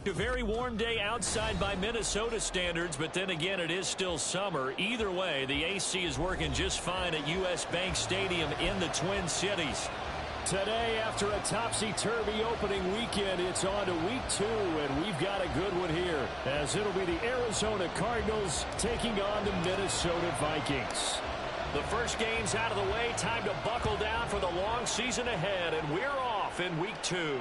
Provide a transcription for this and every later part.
A very warm day outside by Minnesota standards, but then again, it is still summer. Either way, the AC is working just fine at U.S. Bank Stadium in the Twin Cities. Today, after a topsy-turvy opening weekend, it's on to week 2, and we've got a good one here, as it'll be the Arizona Cardinals taking on the Minnesota Vikings. The first game's out of the way. Time to buckle down for the long season ahead, and we're off in week 2.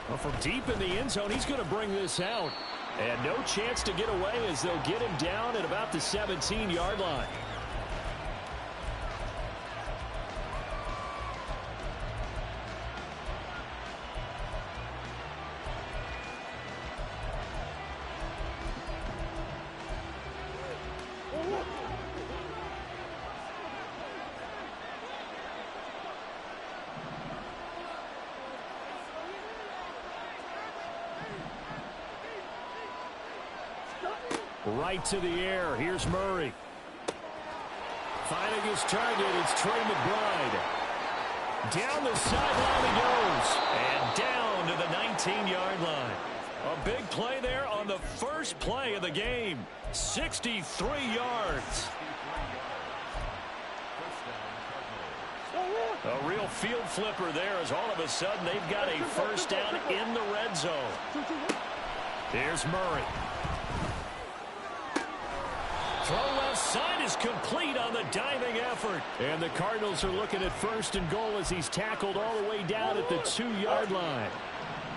Well, from deep in the end zone, he's going to bring this out. And no chance to get away as they'll get him down at about the 17-yard line. Right to the air. Here's Murray. Finding his target, it's Trey McBride. Down the sideline he goes. And down to the 19-yard line. A big play there on the first play of the game. 63 yards. A real field flipper there, as all of a sudden they've got a first down in the red zone. Here's Murray. Throw left side is complete on the diving effort. And the Cardinals are looking at first and goal as he's tackled all the way down at the 2-yard line.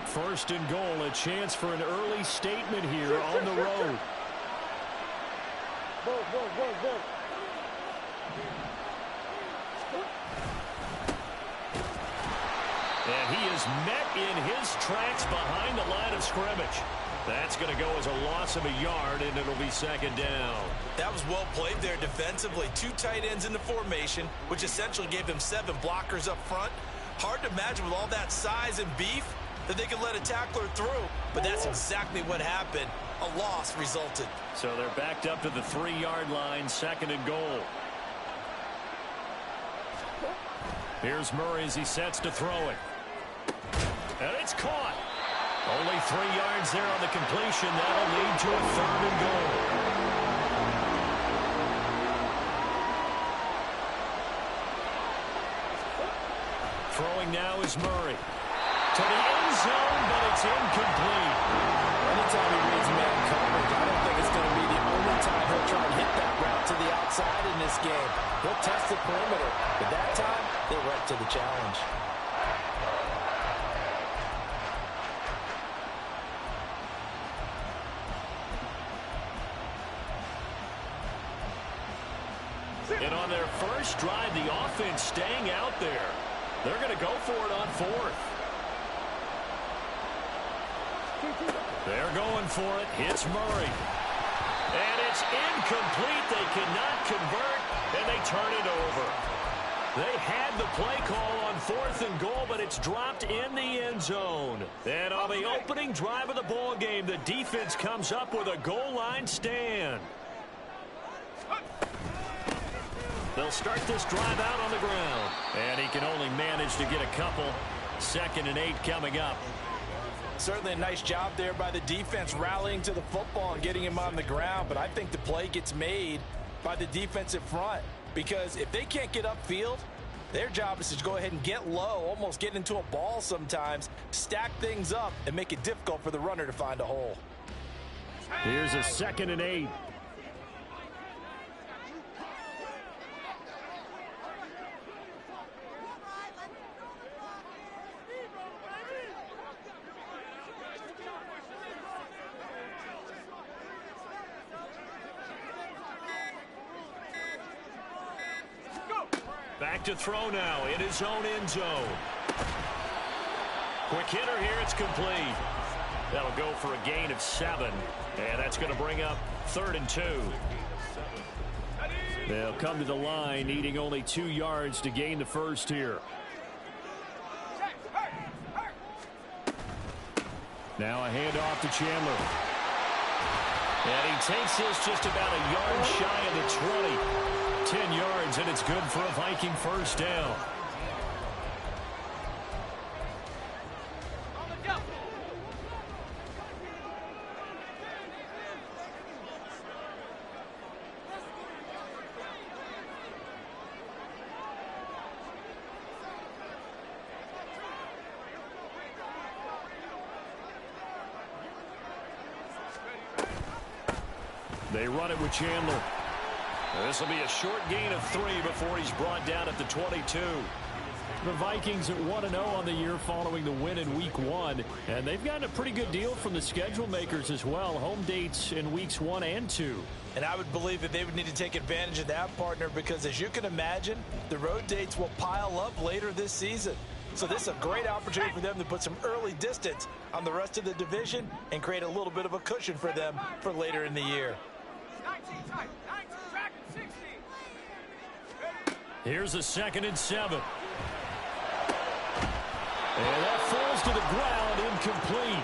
First and goal, a chance for an early statement here on the road. And he is met in his tracks behind the line of scrimmage. That's going to go as a loss of a yard, and it'll be second down. That was well played there defensively. 2 tight ends in the formation, which essentially gave them 7 blockers up front. Hard to imagine with all that size and beef that they could let a tackler through, but that's exactly what happened. A loss resulted. So they're backed up to the 3-yard line, second and goal. Here's Murray as he sets to throw it. And it's caught. Only 3 yards there on the completion. That'll lead to a third and goal. Throwing now is Murray. To the end zone, but it's incomplete. Anytime he reads man coverage, I don't think it's going to be the only time he'll try and hit that route to the outside in this game. He'll test the perimeter, but that time, they went to the challenge. And on their first drive, the offense staying out there. They're going to go for it on 4th. They're going for it. Hits Murray. And it's incomplete. They cannot convert, and they turn it over. They had the play call on 4th and goal, but it's dropped in the end zone. And on the opening drive of the ball game, the defense comes up with a goal line stand. They'll start this drive out on the ground. And he can only manage to get a couple. 2nd and 8 coming up. Certainly a nice job there by the defense rallying to the football and getting him on the ground. But I think the play gets made by the defensive front. Because if they can't get upfield, their job is to go ahead and get low, almost get into a ball sometimes, stack things up, and make it difficult for the runner to find a hole. Here's a 2nd and 8. Back to throw now in his own end zone. Quick hitter here, it's complete. That'll go for a gain of 7. And that's going to bring up 3rd and 2. They'll come to the line, needing only 2 yards to gain the first here. Now a handoff to Chandler. And he takes this just about a yard shy of the 20. 10 yards, and it's good for a Viking first down. They run it with Chandler. This will be a short gain of 3 before he's brought down at the 22. The Vikings at 1-0 on the year following the win in Week 1. And they've gotten a pretty good deal from the schedule makers as well. Home dates in Weeks 1 and 2. And I would believe that they would need to take advantage of that, partner, because as you can imagine, the road dates will pile up later this season. So this is a great opportunity for them to put some early distance on the rest of the division and create a little bit of a cushion for them for later in the year. Here's a 2nd and 7. And that falls to the ground, incomplete.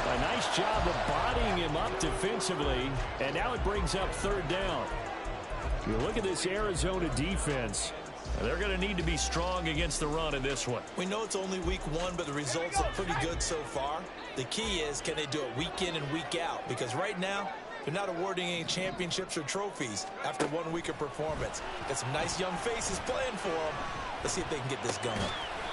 A nice job of bodying him up defensively, and now it brings up 3rd down. You look at this Arizona defense. They're going to need to be strong against the run in this one. We know it's only week 1, but the results are pretty good so far. The key is, can they do it week in and week out? Because right now, they're not awarding any championships or trophies after 1 week of performance. Got some nice young faces playing for them. Let's see if they can get this going.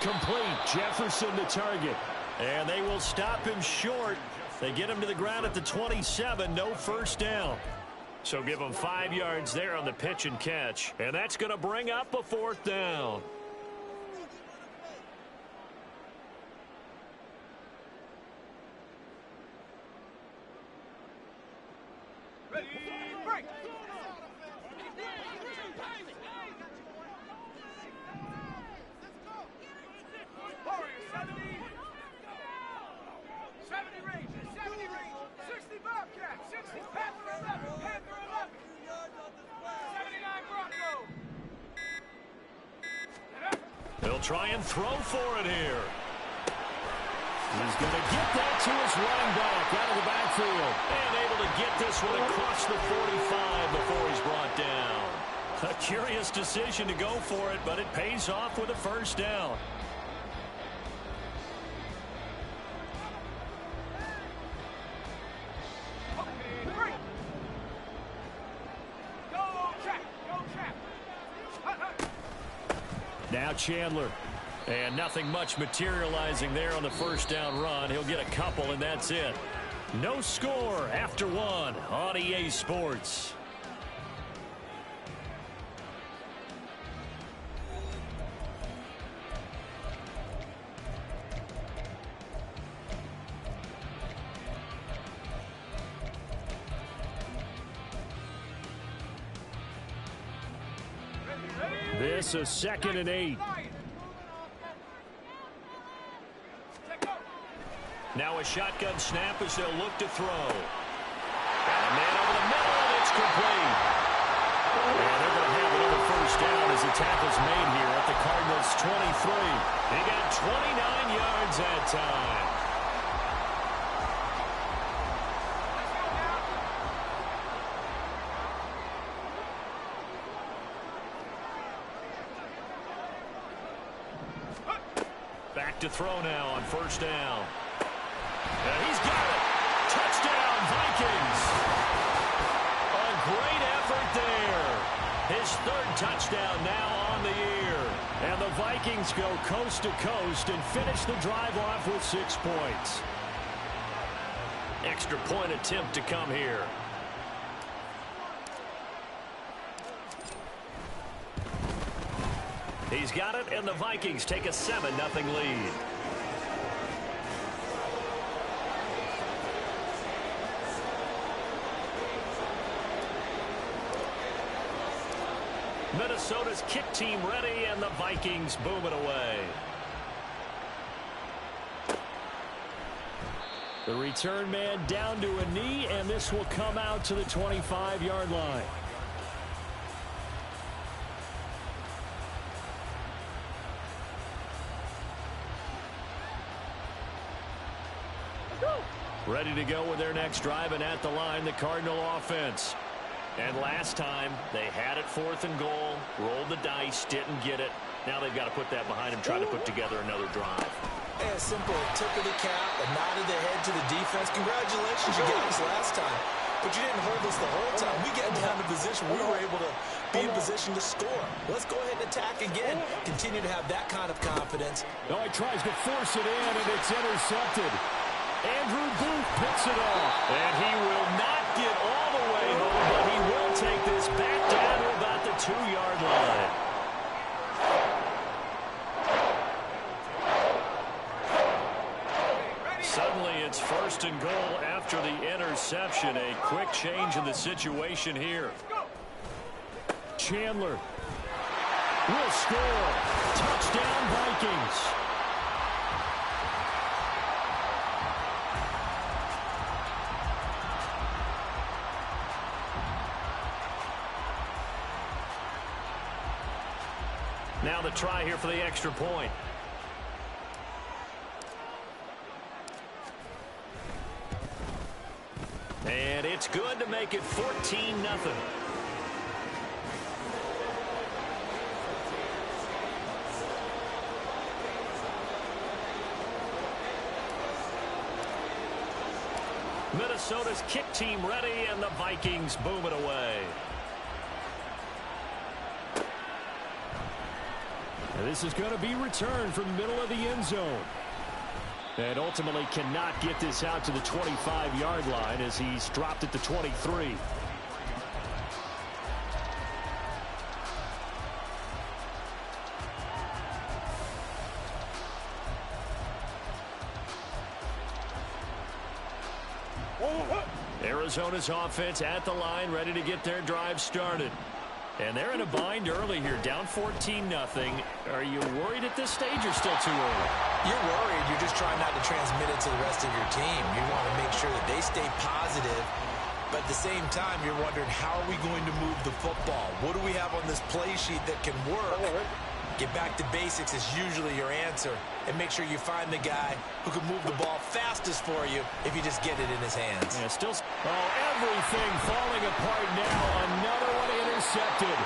Complete. Jefferson the target. And they will stop him short. They get him to the ground at the 27. No first down. So give him 5 yards there on the pitch and catch. And that's going to bring up a 4th down. Ready, break. Warriors, 70. 70 range, 70 range. 60 Bobcat, 60 Panther 11, Panther 11. 79 Bronco. He'll try and throw for it here. He's going to get that to his running back out of the backfield. And able to get this one across the 45 before he's brought down. A curious decision to go for it, but it pays off with a first down. Now Chandler. And nothing much materializing there on the first down run. He'll get a couple, and that's it. No score after 1 on EA Sports. This is 2nd and 8. Now a shotgun snap as they'll look to throw. And a man over the middle, and it's complete. And they're going to have another first down as the tackle's made here at the Cardinals' 23. He got 29 yards that time. Back to throw now on first down. And he's got it. Touchdown, Vikings. A great effort there. His 3rd touchdown now on the year. And the Vikings go coast to coast and finish the drive off with 6 points. Extra point attempt to come here. He's got it, and the Vikings take a 7-0 lead. Minnesota's kick team ready, and the Vikings boom it away. The return man down to a knee, and this will come out to the 25-yard line. Ready to go with their next drive, and at the line, the Cardinal offense. And last time, they had it 4th and goal, rolled the dice, didn't get it. Now they've got to put that behind them, try to put together another drive. A simple tip of the cap, a nod of the head to the defense. Congratulations, you got us last time. But you didn't hold us the whole time. We got down to position. We were able to be in position to score. Let's go ahead and attack again. Continue to have that kind of confidence. Oh, he tries to force it in, and it's intercepted. Andrew Booth picks it off. And he will not Can't get all the way home, but he will take this back down to about the 2-yard line. Suddenly it's 1st and goal after the interception. A quick change in the situation here. Chandler will score. Touchdown, Vikings. Now the try here for the extra point. And it's good to make it 14-0. Minnesota's kick team ready, and the Vikings boom it away. And this is going to be returned from the middle of the end zone. And ultimately cannot get this out to the 25-yard line as he's dropped at the 23. Arizona's offense at the line, ready to get their drive started. And they're in a bind early here, down 14-0. Are you worried at this stage or still too early? You're worried. You're just trying not to transmit it to the rest of your team. You want to make sure that they stay positive. But at the same time, you're wondering, how are we going to move the football? What do we have on this play sheet that can work? Get back to basics is usually your answer. And make sure you find the guy who can move the ball fastest for you if you just get it in his hands. Yeah, still. Oh, everything falling apart now. Another one intercepted.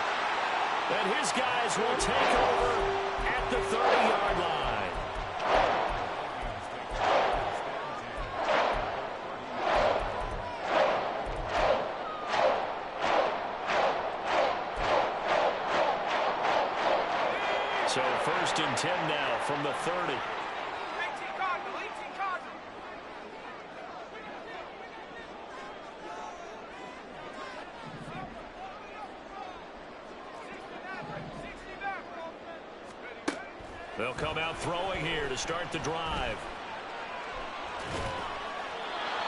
And his guys will take over at the 30-yard line. So 1st and 10 now from the 30. 18 Cardinal, 18 Cardinal. They'll come out throwing here to start the drive.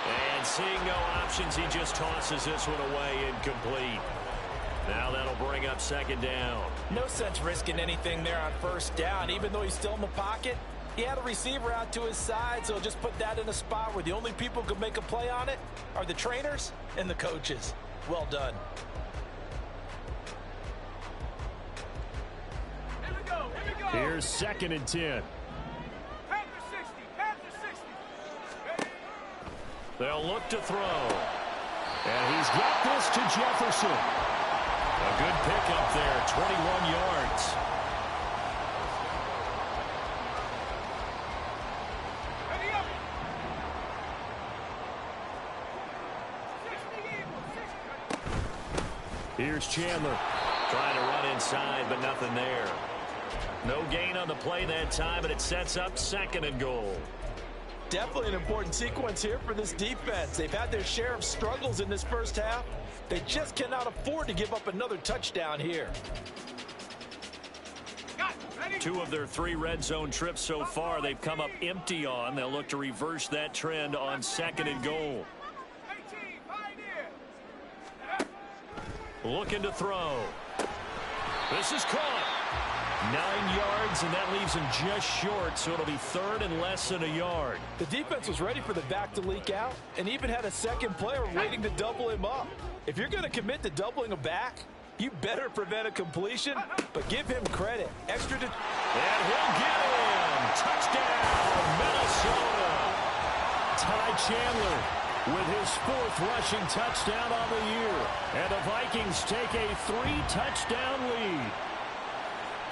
And seeing no options, he just tosses this one away incomplete. Now that'll bring up 2nd down. No sense risking anything there on 1st down. Even though he's still in the pocket, he had a receiver out to his side, so just put that in a spot where the only people who can make a play on it are the trainers and the coaches. Well done. Here we go, here we go. Here's 2nd and 10. Panther 60, Panther 60. Ready? They'll look to throw. And he's got this to Jefferson. A good pickup there, 21 yards. Ready up. 60 Eagles, 60. Here's Chandler trying to run inside, but nothing there. No gain on the play that time, and it sets up 2nd and goal. Definitely an important sequence here for this defense. They've had their share of struggles in this 1st half. They just cannot afford to give up another touchdown here. Got it. Ready? 2 of their 3 red zone trips so far they've come up empty on. They'll look to reverse that trend on 2nd and goal. 18, Pioneer. Looking to throw. This is caught. 9 yards, and that leaves him just short, so it'll be 3rd and less than a yard. The defense was ready for the back to leak out and even had a 2nd player waiting to double him up. If you're going to commit to doubling a back, you better prevent a completion, but give him credit. Extra to... And he'll get him. Touchdown, Minnesota. Ty Chandler with his 4th rushing touchdown on the year. And the Vikings take a 3-touchdown lead.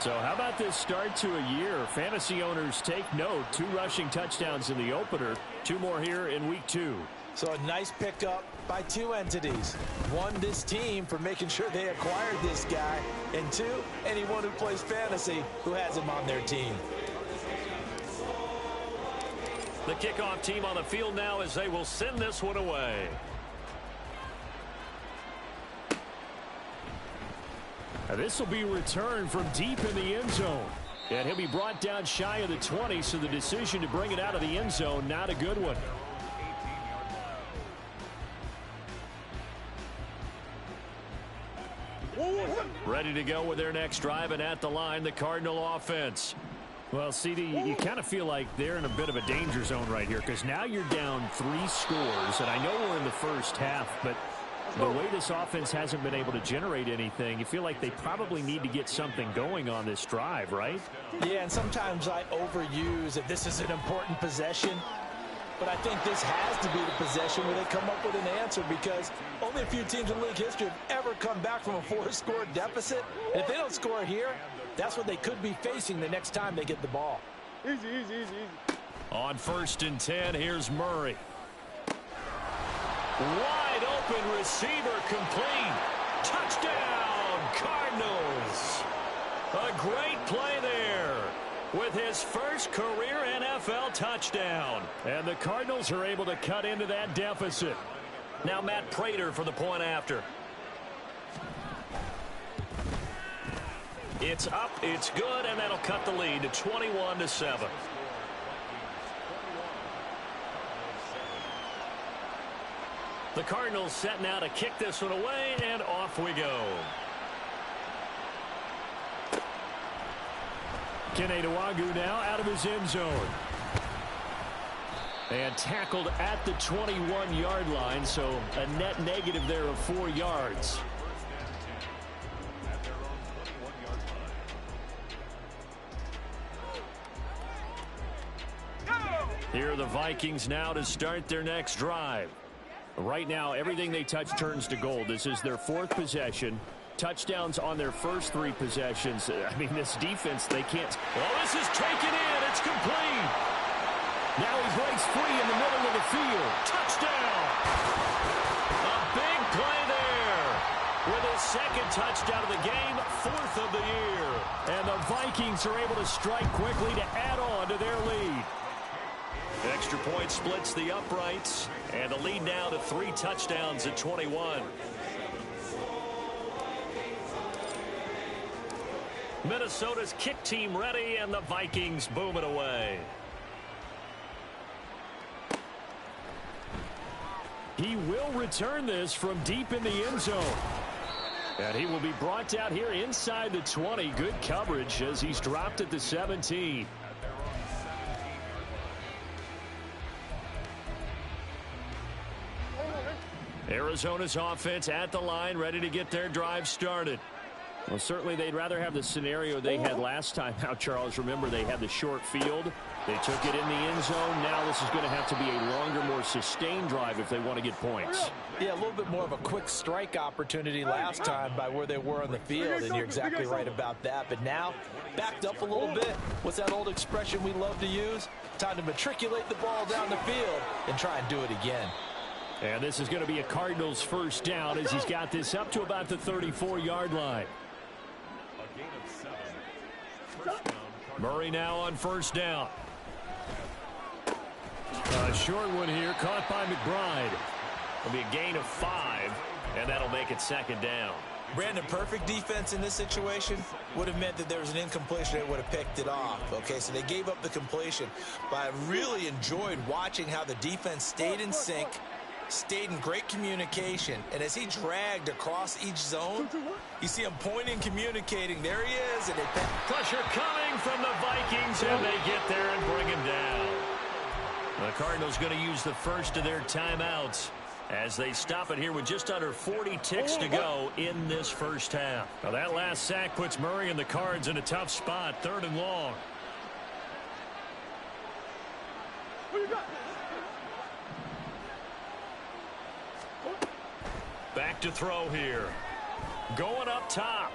So how about this start to a year? Fantasy owners take note. 2 rushing touchdowns in the opener. 2 more here in week 2. So a nice pickup by 2 entities. 1, this team for making sure they acquired this guy. And 2, anyone who plays fantasy who has him on their team. The kickoff team on the field now as they will send this one away. This will be returned from deep in the end zone. And he'll be brought down shy of the 20, so the decision to bring it out of the end zone, not a good one. Ready to go with their next drive, and at the line, the Cardinal offense. Well, CD, you kind of feel like they're in a bit of a danger zone right here, because now you're down 3 scores, and I know we're in the first half, but the way this offense hasn't been able to generate anything, you feel like they probably need to get something going on this drive, right? Yeah, and sometimes I overuse that this is an important possession. But I think this has to be the possession where they come up with an answer, because only a few teams in league history have ever come back from a 4-score deficit. And if they don't score here, that's what they could be facing the next time they get the ball. Easy. On 1st and 10, here's Murray. Wide open receiver, complete. Touchdown, Cardinals. A great play there with his first career NFL touchdown. And the Cardinals are able to cut into that deficit. Now Matt Prater for the point after. It's up, it's good, and that'll cut the lead to 21-7. The Cardinals set now to kick this one away, and off we go. Keneduagu now out of his end zone. And tackled at the 21-yard line, so a net negative there of 4 yards. Here are the Vikings now to start their next drive. Right now, everything they touch turns to gold. This is their 4th possession. Touchdowns on their first 3 possessions. I mean, this defense, they can't. Oh, this is taken in. It's complete. Now he breaks free in the middle of the field. Touchdown. A big play there. With his 2nd touchdown of the game, 4th of the year. And the Vikings are able to strike quickly to add on to their lead. Extra point splits the uprights. And the lead now to 3 touchdowns at 21. Minnesota's kick team ready, and the Vikings boom it away. He will return this from deep in the end zone. And he will be brought down here inside the 20. Good coverage as he's dropped at the 17. Arizona's offense at the line, ready to get their drive started. Well, certainly they'd rather have the scenario they had last time out, Charles. Remember, they had the short field. They took it in the end zone. Now this is going to have to be a longer, more sustained drive if they want to get points. Yeah, a little bit more of a quick strike opportunity last time by where they were on the field, and you're exactly right about that. But now, backed up a little bit. What's that old expression we love to use? Time to matriculate the ball down the field and try and do it again. And this is going to be a Cardinals first down as he's got this up to about the 34-yard line. Murray now on first down. A short one here, caught by McBride. It'll be a gain of 5, and that'll make it 2nd down. Brandon, perfect defense in this situation would have meant that there was an incompletion that would have picked it off. Okay, so they gave up the completion. But I really enjoyed watching how the defense stayed in sync, stayed in great communication, and as he dragged across each zone, you see him pointing, communicating. There he is, and pressure coming from the Vikings, and they get there and bring him down. The Cardinals going to use the first of their timeouts as they stop it here with just under 40 ticks to go in this first half. Now that last sack puts Murray and the Cards in a tough spot, 3rd and long. Back to throw here. Going up top.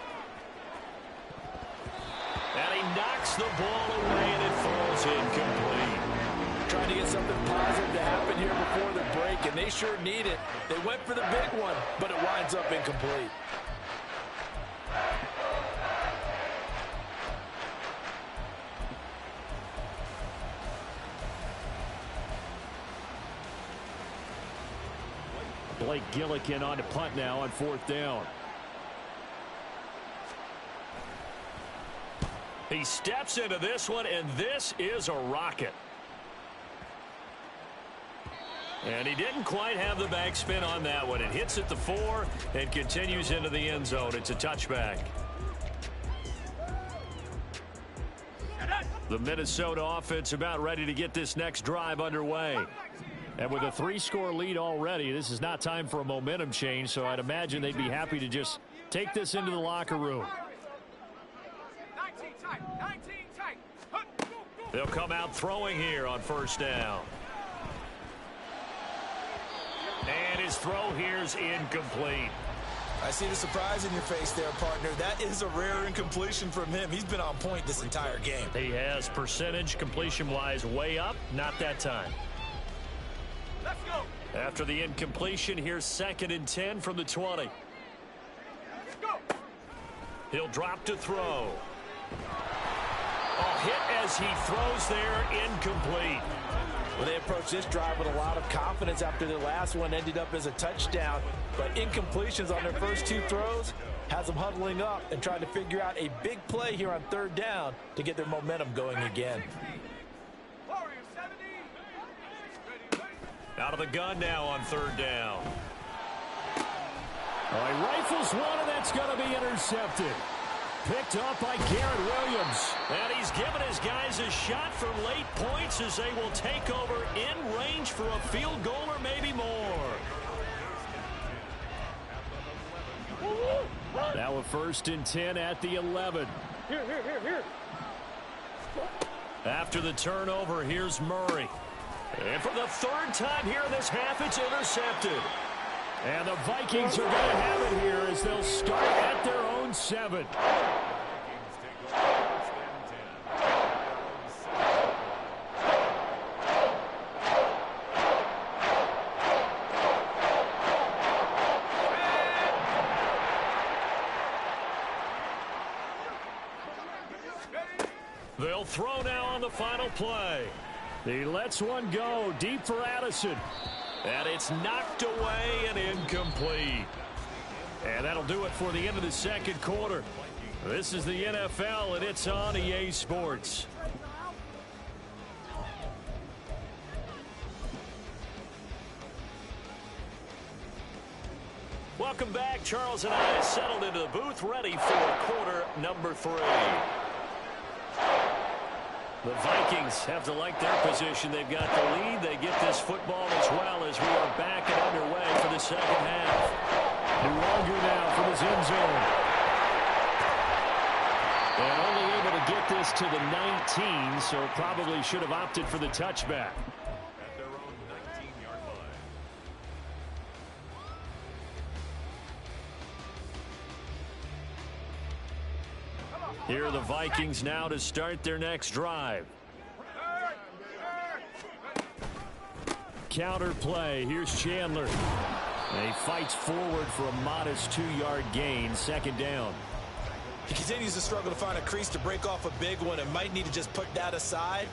And he knocks the ball away, and it falls incomplete. Trying to get something positive to happen here before the break, and they sure need it. They went for the big one, but it winds up incomplete. Blake Gillikin on to punt now on 4th down. He steps into this one, and this is a rocket. And he didn't quite have the backspin on that one. It hits at the 4 and continues into the end zone. It's a touchback. The Minnesota offense about ready to get this next drive underway. And with a 3-score lead already, this is not time for a momentum change, so I'd imagine they'd be happy to just take this into the locker room. 19 tight, 19 tight. They'll come out throwing here on first down. And his throw here's incomplete. I see the surprise in your face there, partner. That is a rare incompletion from him. He's been on point this entire game. He has percentage completion-wise way up, not that time. Let's go. After the incompletion, here's 2nd and 10 from the 20. Let's go. He'll drop to throw. A hit as he throws there, incomplete. Well, they approached this drive with a lot of confidence after their last one ended up as a touchdown. But incompletions on their first 2 throws has them huddling up and trying to figure out a big play here on 3rd down to get their momentum going again. Warriors 70. Out of the gun now on 3rd down. Oh, he rifles one, and that's going to be intercepted. Picked up by Garrett Williams. And he's given his guys a shot for late points as they will take over in range for a field goal or maybe more. Now a 1st and 10 at the 11. Here. After the turnover, here's Murray. And for the 3rd time here in this half, it's intercepted. And the Vikings are going to have it here as they'll start at their own 7. They'll throw now on the final play. He lets one go deep for Addison. And it's knocked away and incomplete. And that'll do it for the end of the 2nd quarter. This is the NFL, and it's on EA Sports. Welcome back. Charles and I settled into the booth ready for quarter number 3. The Vikings have to like their position. They've got the lead. They get this football as well as we are back and underway for the 2nd half. Longer now from his end zone. And only able to get this to the 19, so probably should have opted for the touchback. At their own 19-yard line. Here are the Vikings now to start their next drive. Counter play. Here's Chandler. And he fights forward for a modest 2-yard gain. 2nd down. He continues to struggle to find a crease to break off a big one and might need to just put that aside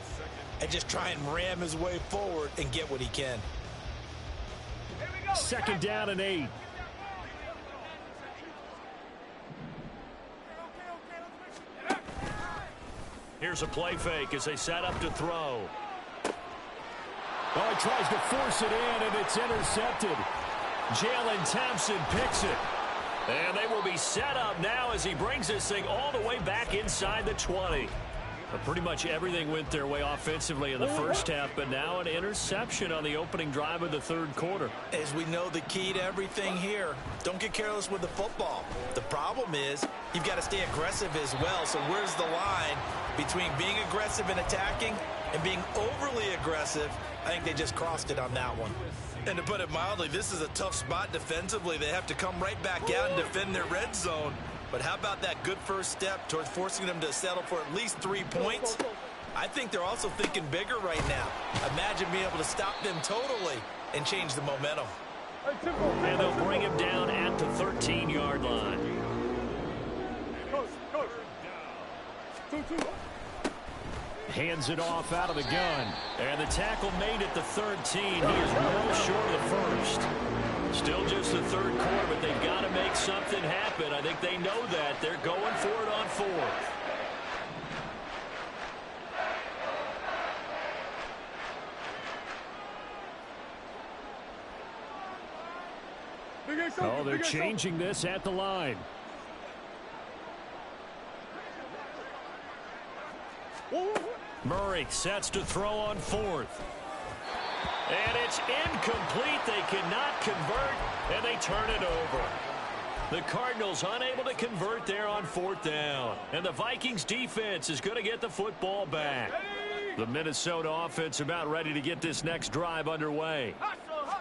and just try and ram his way forward and get what he can. 2nd down and 8. Here's a play fake as they set up to throw. Oh, he tries to force it in, and it's intercepted. Jalen Thompson picks it. And they will be set up now as he brings this thing all the way back inside the 20. But pretty much everything went their way offensively in the first half, but now an interception on the opening drive of the 3rd quarter. As we know, the key to everything here, don't get careless with the football. The problem is you've got to stay aggressive as well. So where's the line between being aggressive and attacking and being overly aggressive? I think they just crossed it on that one. And to put it mildly, this is a tough spot defensively. They have to come right back out and defend their red zone. But how about that good first step towards forcing them to settle for at least 3 points? I think they're also thinking bigger right now. Imagine being able to stop them totally and change the momentum. And they'll bring him down at the 13-yard line. Hands it off out of the gun. And the tackle made at the 13. He is well short of the first. Still just the 3rd quarter, but they've got to make something happen. I think they know that. They're going for it on 4th. Oh, they're changing this at the line. Murray sets to throw on fourth. And it's incomplete. They cannot convert, and they turn it over. The Cardinals unable to convert there on fourth down. And the Vikings defense is going to get the football back. The Minnesota offense about ready to get this next drive underway.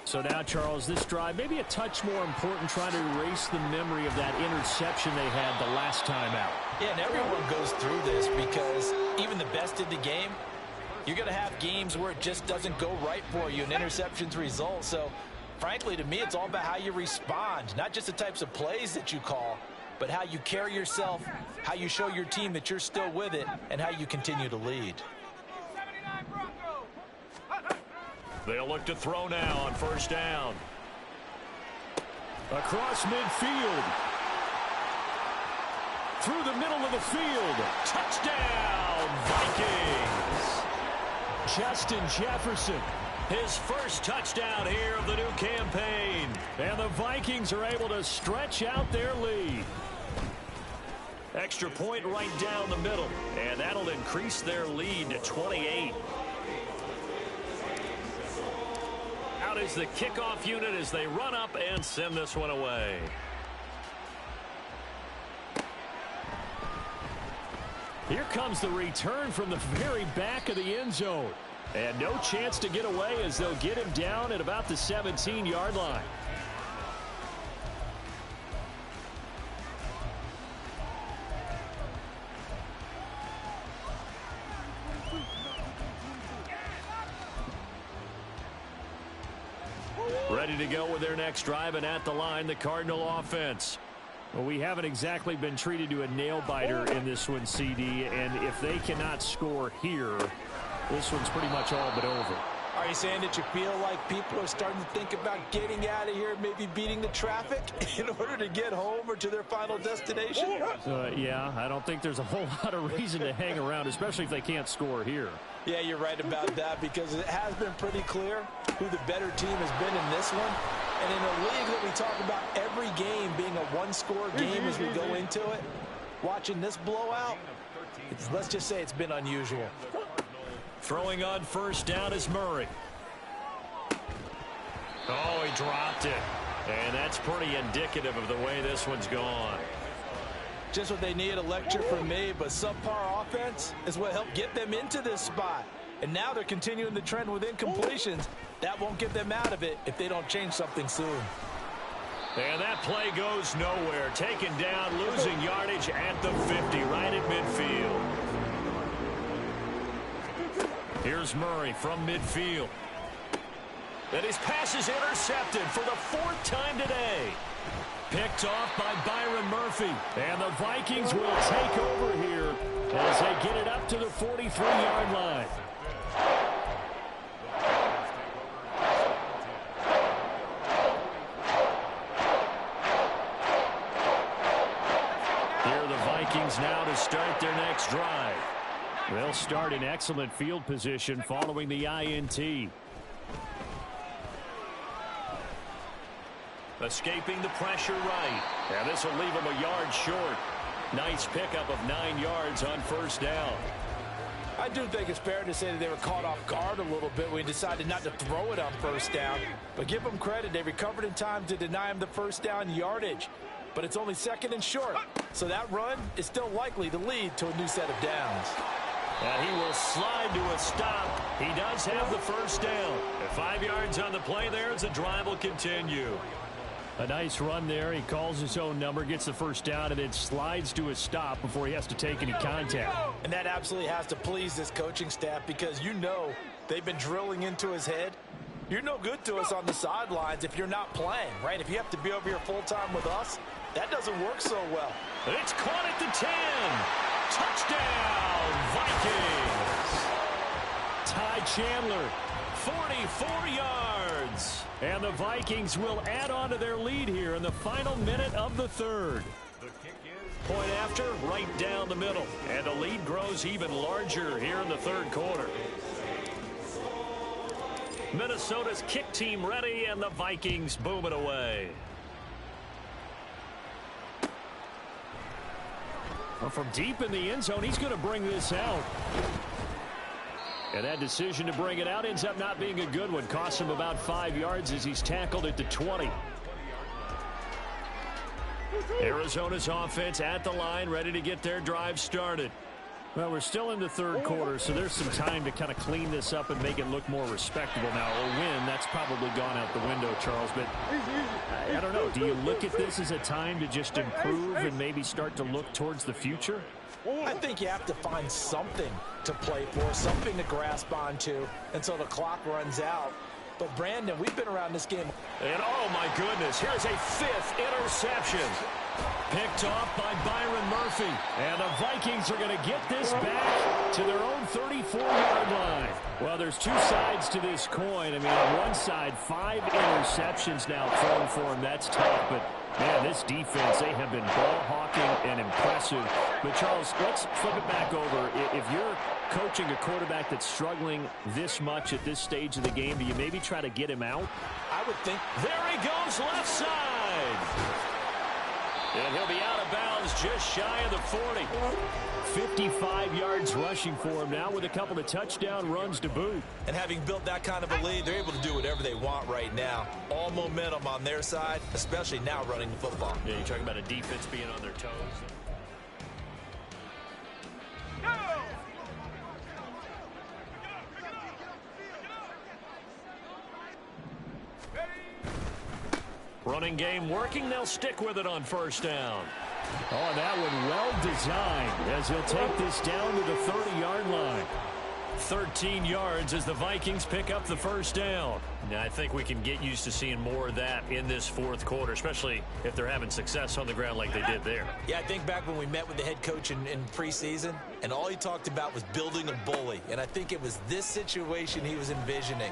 So now, Charles, this drive maybe a touch more important, trying to erase the memory of that interception they had the last time out. Yeah, and everyone goes through this because even the best in the game, you're going to have games where it just doesn't go right for you and interceptions result. So, frankly, to me, it's all about how you respond, not just the types of plays that you call, but how you carry yourself, how you show your team that you're still with it, and how you continue to lead. They'll look to throw now on first down. Across midfield. Through the middle of the field. Touchdown, Vikings. Justin Jefferson. His first touchdown here of the new campaign. And the Vikings are able to stretch out their lead. Extra point right down the middle. And that'll increase their lead to 28. Out is the kickoff unit as they run up and send this one away. Here comes the return from the very back of the end zone. And no chance to get away as they'll get him down at about the 17-yard line. Ready to go with their next drive, and at the line, the Cardinal offense. Well, we haven't exactly been treated to a nail-biter in this one, CD, and if they cannot score here, this one's pretty much all but over. Are you saying that you feel like people are starting to think about getting out of here, maybe beating the traffic in order to get home or to their final destination? Yeah, I don't think there's a whole lot of reason to hang around, especially if they can't score here. Yeah, you're right about that, because it has been pretty clear who the better team has been in this one. And in a league that we talk about every game being a one-score game as we go into it, watching this blowout, let's just say it's been unusual. Throwing on first down is Murray. Oh, he dropped it. And that's pretty indicative of the way this one's gone. Just what they need, a lecture from me, but subpar offense is what helped get them into this spot. And now they're continuing the trend with incompletions. That won't get them out of it if they don't change something soon. And that play goes nowhere. Taken down, losing yardage at the 50, right at midfield. Here's Murray from midfield. And his pass is intercepted for the fourth time today. Picked off by Byron Murphy. And the Vikings will take over here as they get it up to the 43-yard line. Here are the Vikings now to start their next drive. They'll start in excellent field position following the INT. Escaping the pressure right. And this will leave him a yard short. Nice pickup of 9 yards on first down. I do think it's fair to say that they were caught off guard a little bit when we decided not to throw it on first down. But give them credit. They recovered in time to deny him the first down yardage. But it's only second and short. So that run is still likely to lead to a new set of downs. And he will slide to a stop. He does have the first down. At 5 yards on the play there as the drive will continue. A nice run there. He calls his own number, gets the first down, and then slides to a stop before he has to take any contact. And that absolutely has to please this coaching staff, because you know they've been drilling into his head. You're no good to us on the sidelines if you're not playing, right? If you have to be over here full-time with us, that doesn't work so well. It's caught at the 10. Touchdown, Vikings. Ty Chandler, 44 yards. And the Vikings will add on to their lead here in the final minute of the third. The kick is Point after, right down the middle. And the lead grows even larger here in the third quarter. Minnesota's kick team ready, and the Vikings boom it away. Well, from deep in the end zone, he's going to bring this out. And that decision to bring it out ends up not being a good one. Costs him about 5 yards as he's tackled at the 20. Arizona's offense at the line, ready to get their drive started. Well, we're still in the third quarter, so there's some time to kind of clean this up and make it look more respectable now. A win, that's probably gone out the window, Charles. But I don't know. Do you look at this as a time to just improve and maybe start to look towards the future? I think you have to find something to play for, something to grasp onto until the clock runs out. But, Brandon, we've been around this game. And, oh, my goodness, here's a 5th interception. Picked off by Byron Murphy. And the Vikings are going to get this back to their own 34-yard line. Well, there's two sides to this coin. I mean, on one side, 5 interceptions now thrown for him. That's tough, but man, this defense, they have been ball hawking and impressive. But, Charles, let's flip it back over. If you're coaching a quarterback that's struggling this much at this stage of the game, do you maybe try to get him out? I would think. There he goes, left side. And he'll be out of bounds just shy of the 40. 55 yards rushing for him now with a couple of touchdown runs to boot. And having built that kind of a lead, they're able to do whatever they want right now. All momentum on their side, especially now running the football. Yeah, you're talking about a defense being on their toes. Running game working. They'll stick with it on first down. Oh, and that one well designed as he'll take this down to the 30-yard line. 13 yards as the Vikings pick up the first down. Now, I think we can get used to seeing more of that in this fourth quarter, especially if they're having success on the ground like they did there. Yeah, I think back when we met with the head coach in preseason, and all he talked about was building a bully. And I think it was this situation he was envisioning.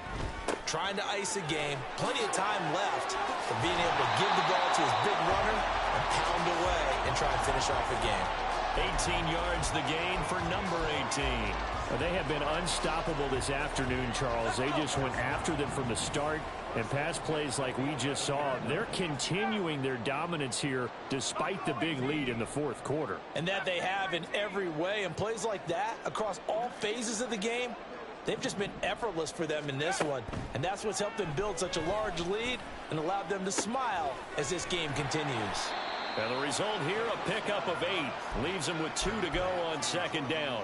Trying to ice a game, plenty of time left, but being able to give the ball to his big runner and pound away and try and finish off the game. 18 yards the gain for number 18. Well, they have been unstoppable this afternoon, Charles. They just went after them from the start, and pass plays like we just saw, they're continuing their dominance here despite the big lead in the fourth quarter. And that they have in every way, and plays like that across all phases of the game, they've just been effortless for them in this one. And that's what's helped them build such a large lead and allowed them to smile as this game continues. And the result here, a pickup of 8. Leaves them with 2 to go on second down.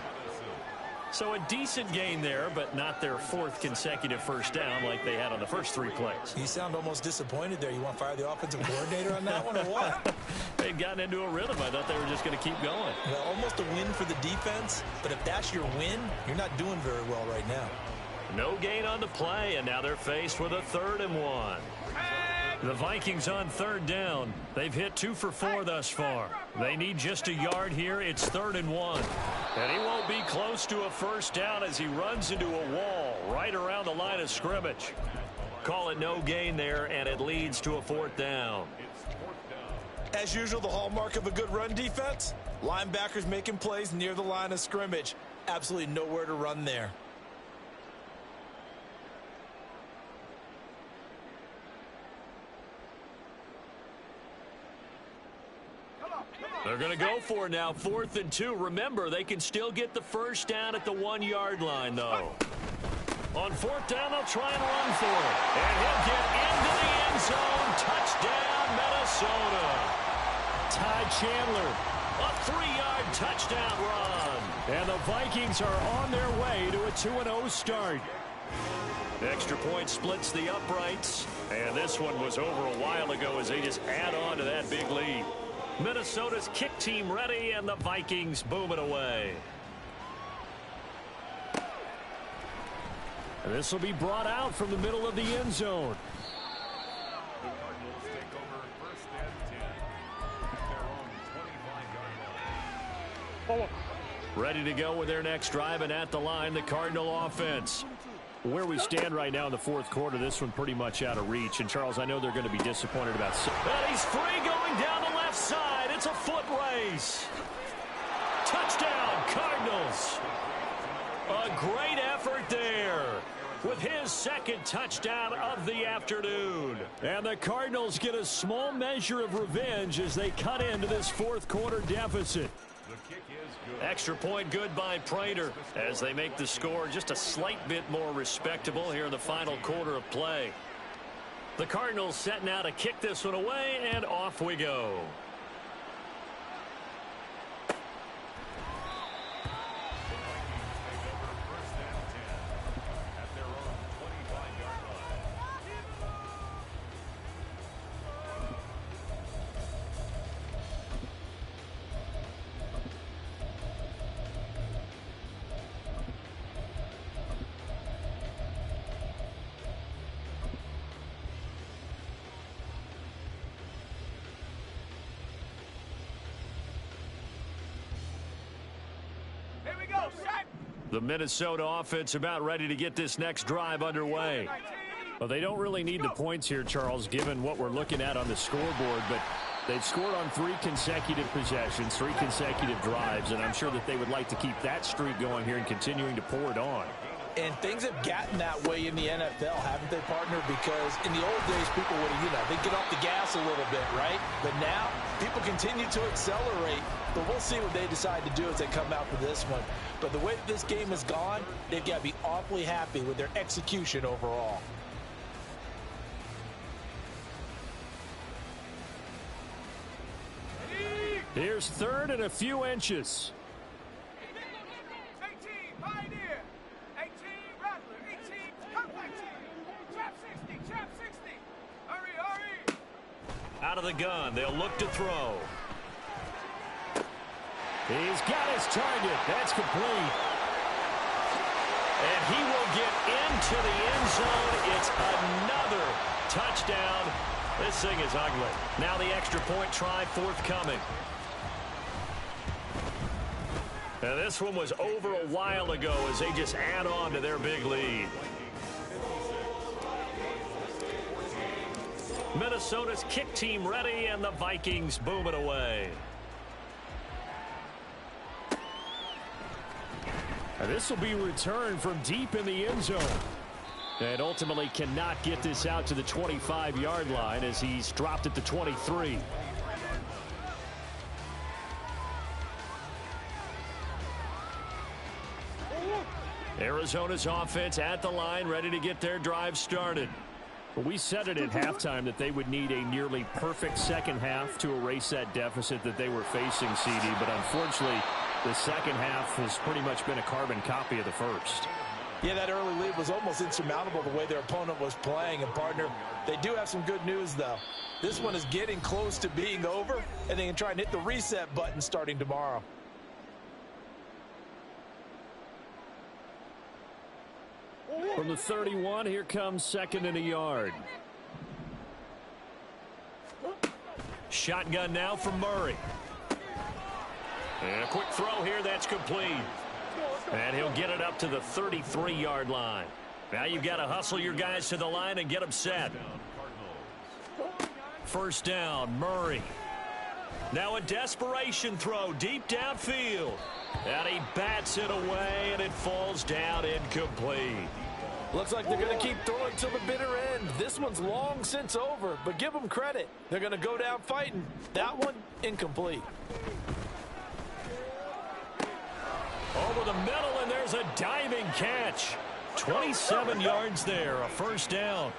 So a decent gain there, but not their 4th consecutive first down like they had on the first 3 plays. You sound almost disappointed there. You want to fire the offensive coordinator on that one or what? They'd gotten into a rhythm. I thought they were just going to keep going. Well, almost a win for the defense, but if that's your win, you're not doing very well right now. No gain on the play, and now they're faced with a 3rd and 1. The Vikings on third down. They've hit 2 for 4 thus far. They need just a yard here. It's 3rd and 1. And he won't be close to a first down as he runs into a wall right around the line of scrimmage. Call it no gain there, and it leads to a 4th down. As usual, the hallmark of a good run defense, linebackers making plays near the line of scrimmage. Absolutely nowhere to run there. They're going to go for it now, 4th and 2. Remember, they can still get the first down at the 1-yard line, though. On 4th down, they'll try and run for it. And he'll get into the end zone. Touchdown, Minnesota. Ty Chandler, a 3-yard touchdown run. And the Vikings are on their way to a 2-0 start. Extra point splits the uprights. And this one was over a while ago as they just add on to that big lead. Minnesota's kick team ready, and the Vikings booming away. And this will be brought out from the middle of the end zone. The Cardinals take over 1st and 10 at their own 25-yard line. Ready to go with their next drive, and at the line, the Cardinal offense. Where we stand right now in the fourth quarter, this one pretty much out of reach. And, Charles, I know they're going to be disappointed about it. And he's free going down the left side. It's a foot race. Touchdown, Cardinals. A great effort there with his 2nd touchdown of the afternoon. And the Cardinals get a small measure of revenge as they cut into this fourth quarter deficit. The kick Extra point good by Prater as they make the score just a slight bit more respectable here in the final quarter of play. The Cardinals set now to kick this one away, and off we go. The Minnesota offense about ready to get this next drive underway. Well, they don't really need the points here, Charles, given what we're looking at on the scoreboard, but they've scored on 3 consecutive possessions, 3 consecutive drives, and I'm sure that they would like to keep that streak going here and continuing to pour it on. And things have gotten that way in the NFL, haven't they, partner? Because in the old days, people would have, they'd get off the gas a little bit, right? But now, people continue to accelerate. But we'll see what they decide to do as they come out for this one. But the way that this game has gone, they've got to be awfully happy with their execution overall. Here's 3rd and a few inches. 18, Pioneer. 18, Rattler. 18, Compact Team. Trap 60, Trap 60. Hurry, hurry. Out of the gun, they'll look to throw. He's got his target. That's complete. And he will get into the end zone. It's another touchdown. This thing is ugly. Now the extra point try forthcoming. Now this one was over a while ago as they just add on to their big lead. Minnesota's kick team ready, and the Vikings boom it away. And this will be returned from deep in the end zone. And ultimately cannot get this out to the 25-yard line as he's dropped at the 23. Arizona's offense at the line, ready to get their drive started. We said it at halftime that they would need a nearly perfect second half to erase that deficit that they were facing, CD. But unfortunately, the second half has pretty much been a carbon copy of the first. Yeah, that early lead was almost insurmountable the way their opponent was playing. And, partner, they do have some good news, though. This one is getting close to being over, and they can try and hit the reset button starting tomorrow. From the 31, here comes 2nd and a yard. Shotgun now from Murray. And a quick throw here, that's complete. And he'll get it up to the 33-yard line. Now you've got to hustle your guys to the line and get them set. First down, Murray. Now a desperation throw deep downfield. And he bats it away, and it falls down incomplete. Looks like they're going to keep throwing till the bitter end. This one's long since over, but give them credit. They're going to go down fighting. That one, incomplete. Over the middle, and there's a diving catch. 27 yards there, a first down.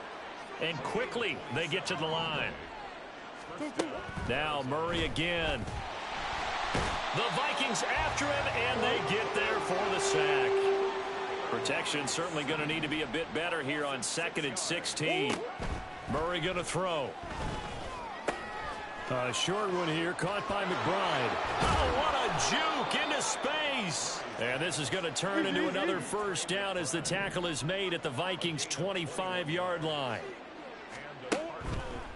And quickly, they get to the line. Now Murray again. The Vikings after him, and they get there for the sack. Protection certainly going to need to be a bit better here on 2nd and 16. Murray going to throw. A short one here, caught by McBride. Oh, what a juke into space. And this is going to turn into another first down as the tackle is made at the Vikings' 25-yard line.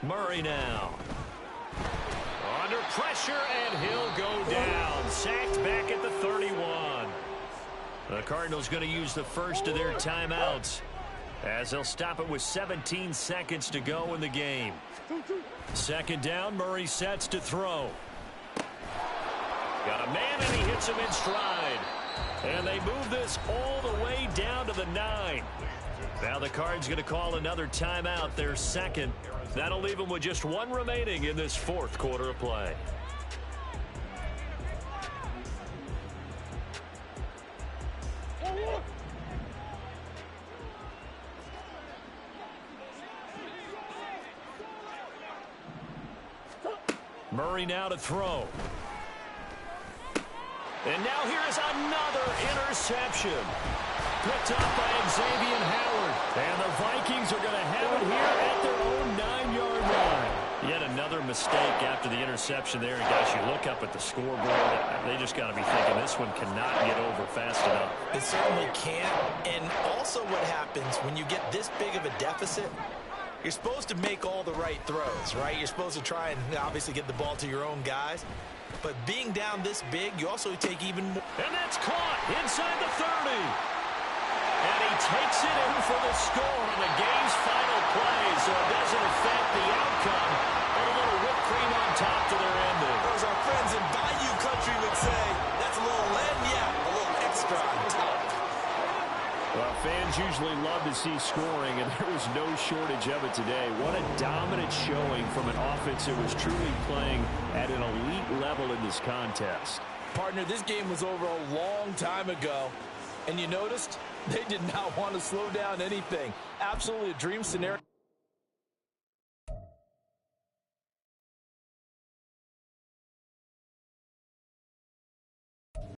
Murray now. Under pressure, and he'll go down. Sacked back at the 31. The Cardinals going to use the first of their timeouts as they'll stop it with 17 seconds to go in the game. Second down, Murray sets to throw. Got a man, and he hits him in stride. And they move this all the way down to the 9. Now the Cards going to call another timeout, their second. That'll leave them with just one remaining in this fourth quarter of play. Murray now to throw. And now here is another interception. Picked up by Xavier Howard. And the Vikings are going to have it here at their own 9-yard line. Yet another mistake after the interception there. And guys, you look up at the scoreboard, they just got to be thinking this one cannot get over fast enough. It certainly can't. And also what happens when you get this big of a deficit, you're supposed to make all the right throws, right? You're supposed to try and obviously get the ball to your own guys. But being down this big, you also take even more. And that's caught inside the 30. And he takes it in for the score on the game's final play, so it doesn't affect the outcome. And a little whipped cream on top to their ending. As our friends in Bayou Country would say, that's a little lagniappe, a little extra on top. Well, fans usually love to see scoring, and there was no shortage of it today. What a dominant showing from an offense that was truly playing at an elite level in this contest. Partner, this game was over a long time ago. And you noticed they did not want to slow down anything. Absolutely a dream scenario.